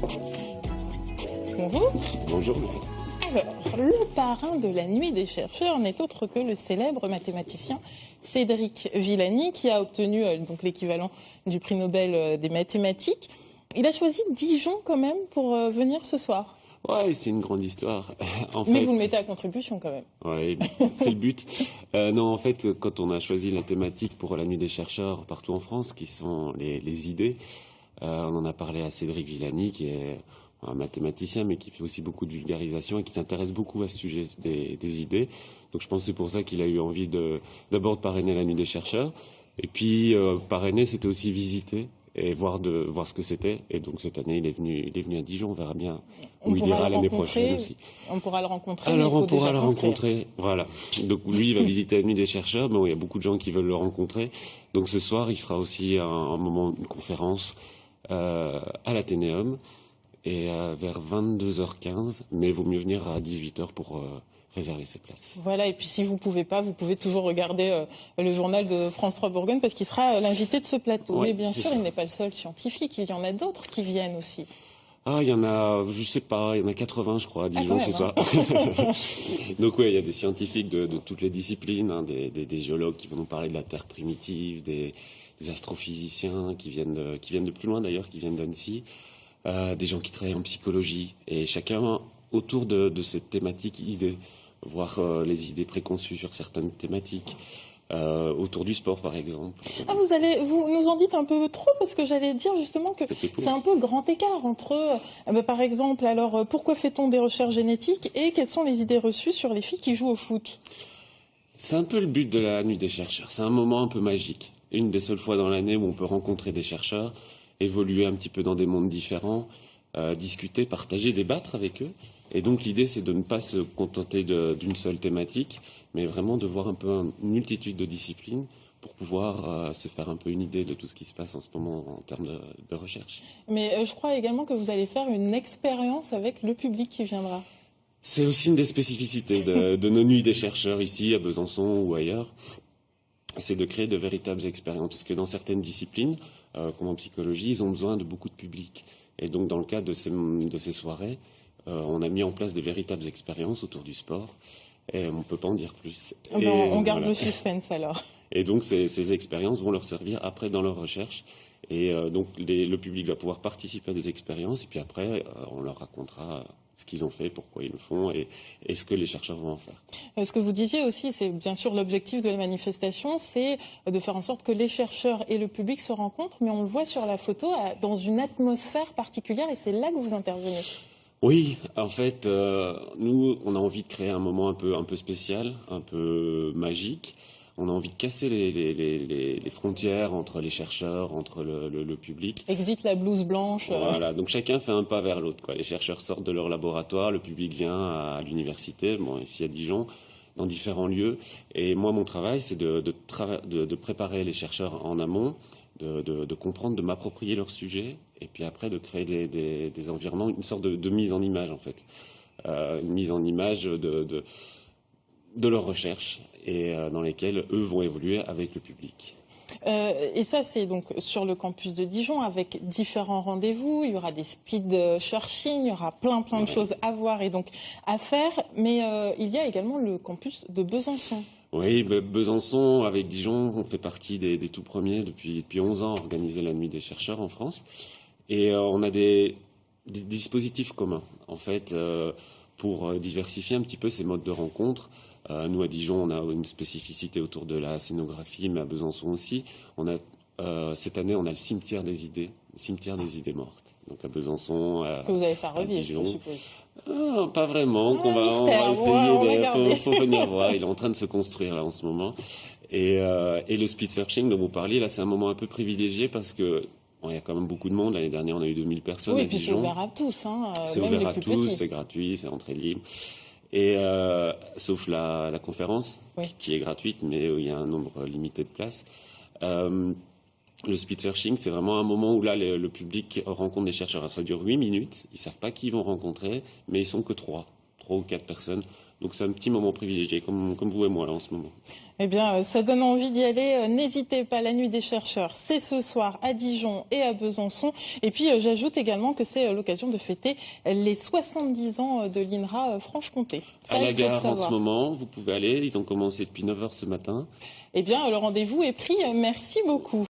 Bonjour. Bonjour. Alors, le parrain de la nuit des chercheurs n'est autre que le célèbre mathématicien Cédric Villani, qui a obtenu donc l'équivalent du prix Nobel des mathématiques. Il a choisi Dijon quand même pour venir ce soir. Ouais, c'est une grande histoire. Mais vous le mettez à contribution quand même. Ouais, c'est le but. Non, en fait, quand on a choisi la thématique pour la nuit des chercheurs partout en France, qui sont les idées, on en a parlé à Cédric Villani, qui est un mathématicien, mais qui fait aussi beaucoup de vulgarisation et qui s'intéresse beaucoup à ce sujet des idées. Donc je pense que c'est pour ça qu'il a eu envie d'abord de parrainer la nuit des chercheurs. Et puis, parrainer, c'était aussi visiter et voir ce que c'était. Et donc cette année, il est venu à Dijon. On verra bien où il ira l'année prochaine aussi. On pourra le rencontrer. Alors mais il faut on pourra déjà le s'inscrire. rencontrer. Voilà. Donc lui, il va visiter la nuit des chercheurs. Mais bon, il y a beaucoup de gens qui veulent le rencontrer. Donc ce soir, il fera aussi un moment, une conférence à l'Athénéum et vers 22h15. Mais il vaut mieux venir à 18h pour réserver ses places. Voilà, et puis si vous pouvez pas, vous pouvez toujours regarder le journal de France 3 Bourgogne parce qu'il sera l'invité de ce plateau. Ouais, Mais bien c'est sûr, ça. il n'est pas le seul scientifique, il y en a d'autres qui viennent aussi. Ah, il y en a, je sais pas, il y en a 80, je crois, à Dijon, quand c'est même, ça. Donc ouais, il y a des scientifiques de toutes les disciplines, hein, des géologues qui vont nous parler de la Terre primitive, des astrophysiciens qui viennent de plus loin d'ailleurs, qui viennent d'Annecy, des gens qui travaillent en psychologie, et chacun autour de cette thématique idée, voir les idées préconçues sur certaines thématiques. Autour du sport, par exemple. Ah, vous nous en dites un peu trop parce que j'allais dire justement que Ça fait court. c'est un peu le grand écart entre, par exemple, alors pourquoi fait-on des recherches génétiques et quelles sont les idées reçues sur les filles qui jouent au foot? C'est un peu le but de la nuit des chercheurs. C'est un moment un peu magique. Une des seules fois dans l'année où on peut rencontrer des chercheurs, évoluer un petit peu dans des mondes différents, discuter, partager, débattre avec eux. Et donc l'idée, c'est de ne pas se contenter d'une seule thématique, mais vraiment de voir un peu une multitude de disciplines pour pouvoir se faire un peu une idée de tout ce qui se passe en ce moment en termes de recherche. Mais je crois également que vous allez faire une expérience avec le public qui viendra. C'est aussi une des spécificités de nos nuits des chercheurs ici, à Besançon ou ailleurs. C'est de créer de véritables expériences. Parce que dans certaines disciplines, comme en psychologie, ils ont besoin de beaucoup de public. Et donc, dans le cadre de ces soirées, on a mis en place de véritables expériences autour du sport. Et on ne peut pas en dire plus. Ben, on garde voilà. le suspense alors. Et donc, ces expériences vont leur servir après dans leur recherche. Et donc, le public va pouvoir participer à des expériences. Et puis après, on leur racontera ce qu'ils ont fait, pourquoi ils le font et ce que les chercheurs vont en faire. Ce que vous disiez aussi, c'est bien sûr l'objectif de la manifestation, c'est de faire en sorte que les chercheurs et le public se rencontrent, mais on le voit sur la photo dans une atmosphère particulière et c'est là que vous intervenez. Oui, en fait, nous, on a envie de créer un moment un peu spécial, un peu magique. On a envie de casser les frontières entre les chercheurs, entre le public. Exit la blouse blanche. Voilà, donc chacun fait un pas vers l'autre, quoi. Les chercheurs sortent de leur laboratoire, le public vient à l'université, bon, ici à Dijon, dans différents lieux. Et moi, mon travail, c'est de préparer les chercheurs en amont, de comprendre, de m'approprier leur sujet, et puis après de créer des environnements, une sorte de mise en image, en fait. Une mise en image de leurs recherches et dans lesquelles eux vont évoluer avec le public. Et ça, c'est donc sur le campus de Dijon avec différents rendez-vous. Il y aura des speed searching, il y aura plein de choses à voir et donc à faire. Mais il y a également le campus de Besançon. Oui, Besançon avec Dijon, on fait partie des tout premiers depuis 11 ans à organiser la nuit des chercheurs en France. Et on a des dispositifs communs, en fait, pour diversifier un petit peu ces modes de rencontre. Nous, à Dijon, on a une spécificité autour de la scénographie, mais à Besançon aussi. Cette année, on a le cimetière des idées mortes. Donc à Besançon, Que vous allez faire à revivre, Dijon. je suppose. Pas vraiment, on va mystère. essayer faut venir voir, il est en train de se construire là en ce moment. Et le speed searching dont vous parliez, là c'est un moment un peu privilégié parce que bon, il y a quand même beaucoup de monde. L'année dernière, on a eu 2000 personnes Oui, à et puis c'est Dijon. ouvert à tous, C'est même ouvert les à plus tous, petits. c'est gratuit, c'est entrée libre. Et sauf la conférence, Oui. qui est gratuite, mais où il y a un nombre limité de places. Le speed searching, c'est vraiment un moment où là, le public rencontre des chercheurs. Ça dure 8 minutes. Ils savent pas qui ils vont rencontrer, mais ils sont que 3 ou 4 personnes. Donc c'est un petit moment privilégié, comme vous et moi là en ce moment. Eh bien, ça donne envie d'y aller. N'hésitez pas, la Nuit des chercheurs, c'est ce soir à Dijon et à Besançon. Et puis, j'ajoute également que c'est l'occasion de fêter les 70 ans de l'INRA Franche-Comté. À la gare en ce moment, vous pouvez aller. Ils ont commencé depuis 9h ce matin. Eh bien, le rendez-vous est pris. Merci beaucoup.